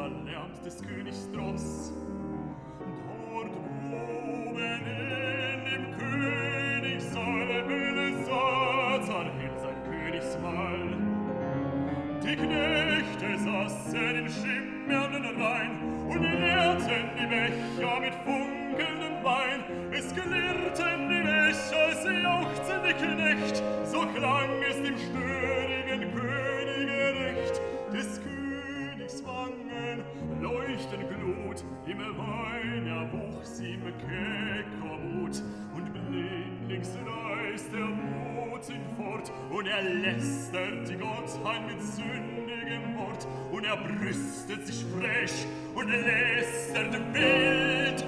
erlärmt des Königs Tross. Dort oben im Königssaal Belsazar hielt sein Königsmahl. Die Knechte saßen in schimmernden Reihen und leerten die Becher mit funkelndem Wein. Es klirrten die Becher, es jauchzte die Knecht, so klang es dem störigen Könige recht. Des Königs Wangen leuchten Glut, im Wein erwuchs ihm kecker Mut, und blindlings reißt der Boten fort, und lästert die Gottheit mit sündigem Wort, und brüstet sich frech und lästert wild.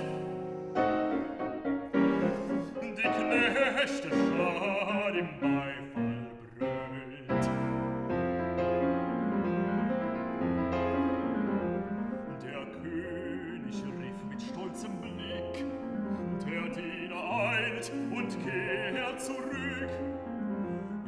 Die Knechte schar im Beifall brüllt. Der König rief mit stolzem Blick: Der Diener eilt und kehrt zurück.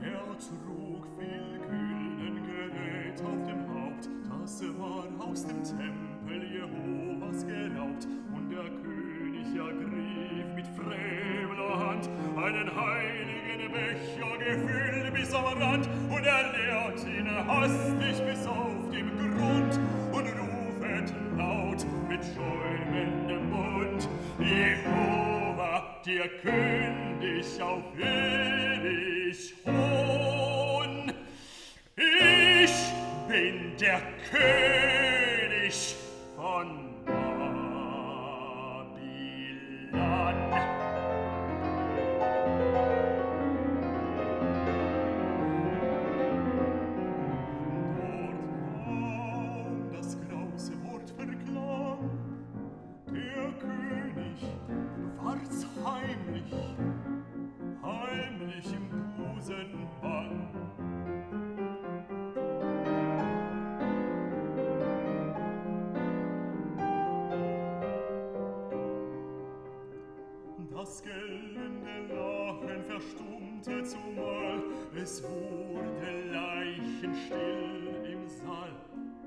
Er trug viel gülden Gerät auf dem Haupt, das war aus dem Tempel Jehovas geraubt. Und der König ergriff mit frevler Hand einen heiligen Becher, gefüllt bis am Rand, und leert ihn hastig bis auf den Grund und rufet laut mit schäumendem Mund: Jehova, dir künd ich auf ewig Hohn. Ich bin der König von Babylon. Dort kam das grause Wort verklang. Der König ward's heimlich, heimlich im Busen bang. Das gellende Lachen verstummte zumal, es wurde leichenstill im Saal.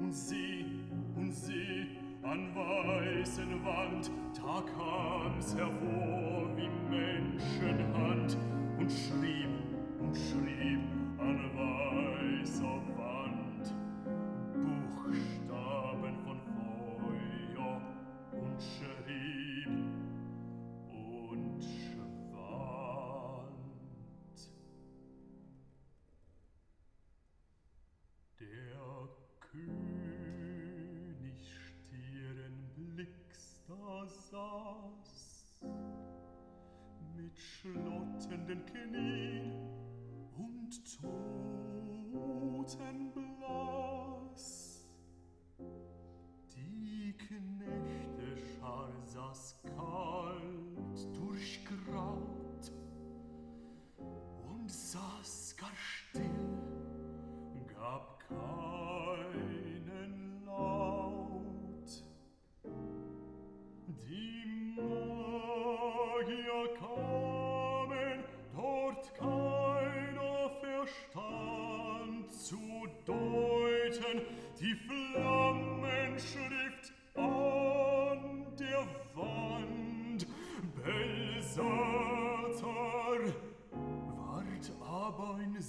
Und sie, an weißen Wand, da kam's hervor wie Menschenhand, und schrieb an weißer Wand Buchstaben von Feuer, und schrieb und schwand. Der König Stirnblicks da saß, mit schlottenden Knien und Totenblass. Die Knechteschar saß kalt durchgraut und saß gar still, gab keinen Laut. Die Magier kamen, dort keiner verstand zu deuten die Flammenschrift an der Wand. Belsazar ward aber in